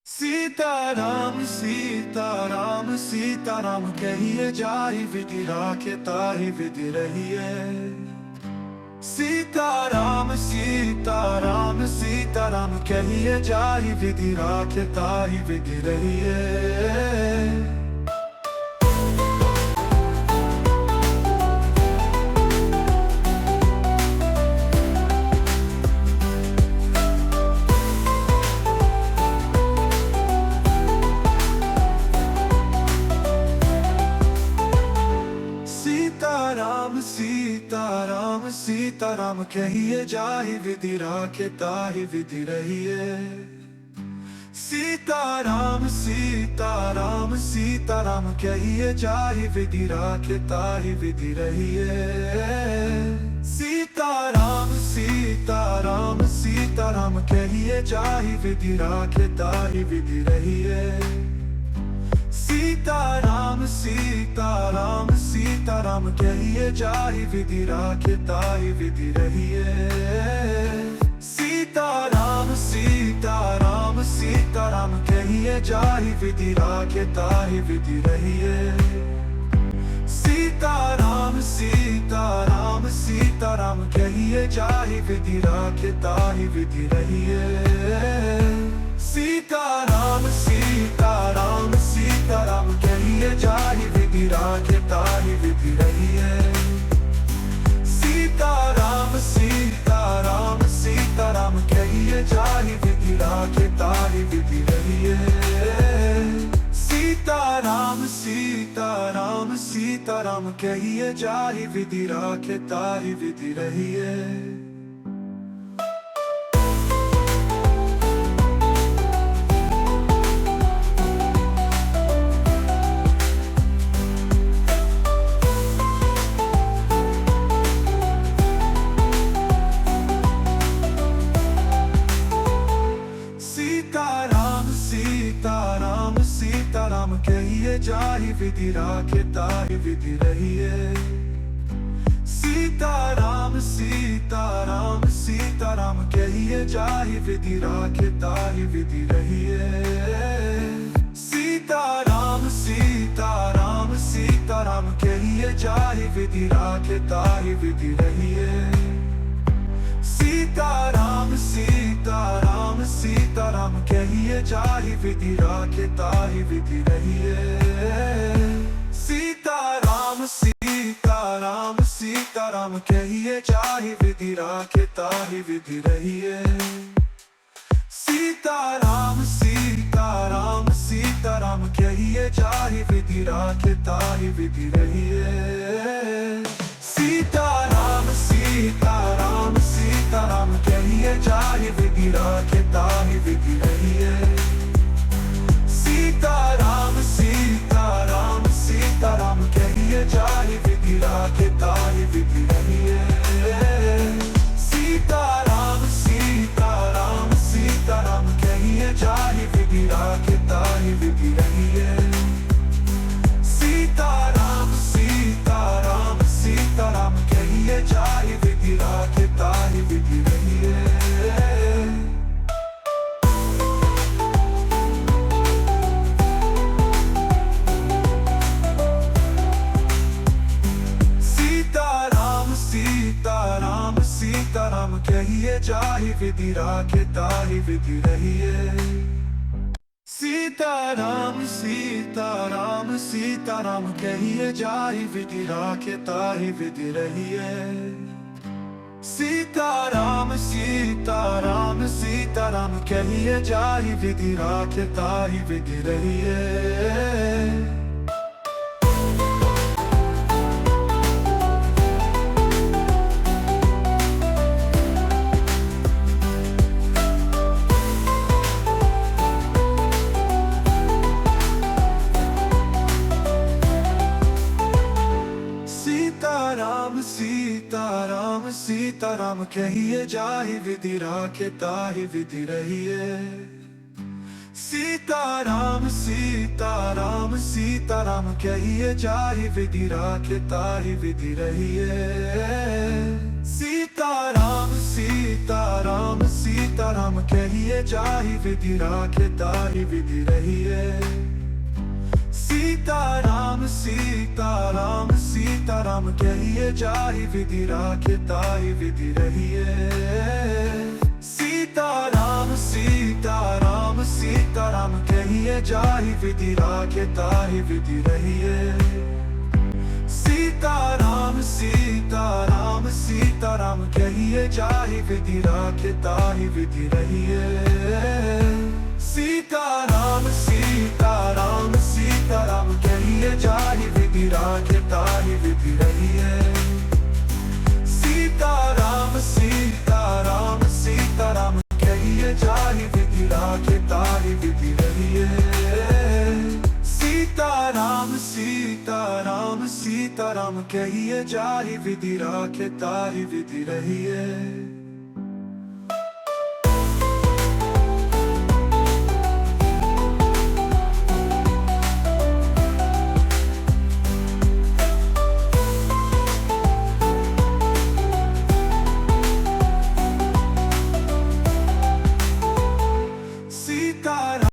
सीताराम सीताराम सीताराम कहिए जाहि विधि राखे ताहि विधि रहिए। सीताराम सीताराम सीताराम कहिए जाहि विधि राखे ताहि विधि रहिए। सीताराम सीताराम सीताराम कहिए जाहि विधि राखे ताहि विधि रहिए। सीताराम सीताराम सीताराम कहिए जाहि विधि राखे ताहि विधि रहिए। सीताराम सीताराम सीताराम कहिए जाहि विधि राखे ताहि विधि रहिए। सीताराम सीताराम सीताराम कहिए जाहि विधि राखे ताहि विधि रहिए। सीताराम सीताराम सीताराम कहिए जाहि विधि राखे ताहि विधि रहिए। सीताराम सीताराम सीताराम कहिए जाहि विधि राखे ताहि विधि रहिए। सीताराम सीताराम सीताराम कहिए जाहि विधि राखे ताहि विधि रहिए। सीताराम सीताराम सीताराम कहिए जाहि विधि राखे ताहि विधि रहिए। सीताराम सीताराम सीताराम कहिए जाहि विधि राखे ताहि विधि रहिए। सीताराम सीताराम सीताराम कहिए जाहि विधि राखे ताहि विधि रहिए। सीताराम सीताराम सीताराम कहिए जाहि विधि राखे ताहि विधि रहिए। सीताराम सीताराम सीताराम कहिए जाहि विधि राखे ताहि विधि रहिए। सीताराम सीताराम सीताराम कहिए जाहि विधि राखे ताहि विधि रहिए। सीताराम सीताराम सीताराम कहिए जाहि विधि राखे ताहि विधि रहिए। सीताराम सीताराम सीताराम कहिए जाहि विधि राखे ताहि विधि रहिए। सीताराम सीताराम सीताराम कहिए जाहि विधि राखे ताहि विधि रहिए। सीताराम सीताराम सीताराम कहिए जाहि विधि राखे ताहि विधि रहिए। सीताराम सीताराम सीताराम कहिए जाहि विधि राखे ताहि विधि रहिए। सीताराम सीताराम सीताराम कहिए जाहि विधि राखे ताहि विधि रहिए। सीताराम सीताराम सीताराम कहिए जाहि विधि राखे ताहि विधि रहिए। सीताराम सीताराम सीताराम कहिए जाहि विधि राखे ताहि विधि रहिए। सीताराम सीताराम सीताराम कहिए जाहि विधि राखे ताहि विधि रहिए। सीताराम सीताराम सीताराम कहिए जाहि विधि राखे ताहि विधि रहिए। सीताराम सीताराम सीताराम कहिए जाहि विधि राखे ताहि विधि रहिए। सीताराम सीताराम सीताराम कहिए जाहि विधि राखे ताहि विधि रहिए। सीताराम सीताराम सीताराम कहिए जाहि विधि राखे ताहि विधि रहिए। सीताराम सीताराम सीताराम कहिए जाहि विधि राखे ताहि विधि रहिए। सीताराम सीताराम सीताराम कहिए जाहि विधि राखे ताहि विधि रहिए। सीताराम सीताराम सीताराम कहिए जाहि विधि राखे ताहि विधि रहिए। सीताराम सीताराम सीताराम कहिए जाहि विधि राखे ताहि विधि रहिए। सीताराम सीताराम सीताराम कहिए जाहि विधि राखे ताहि विधि रहिए।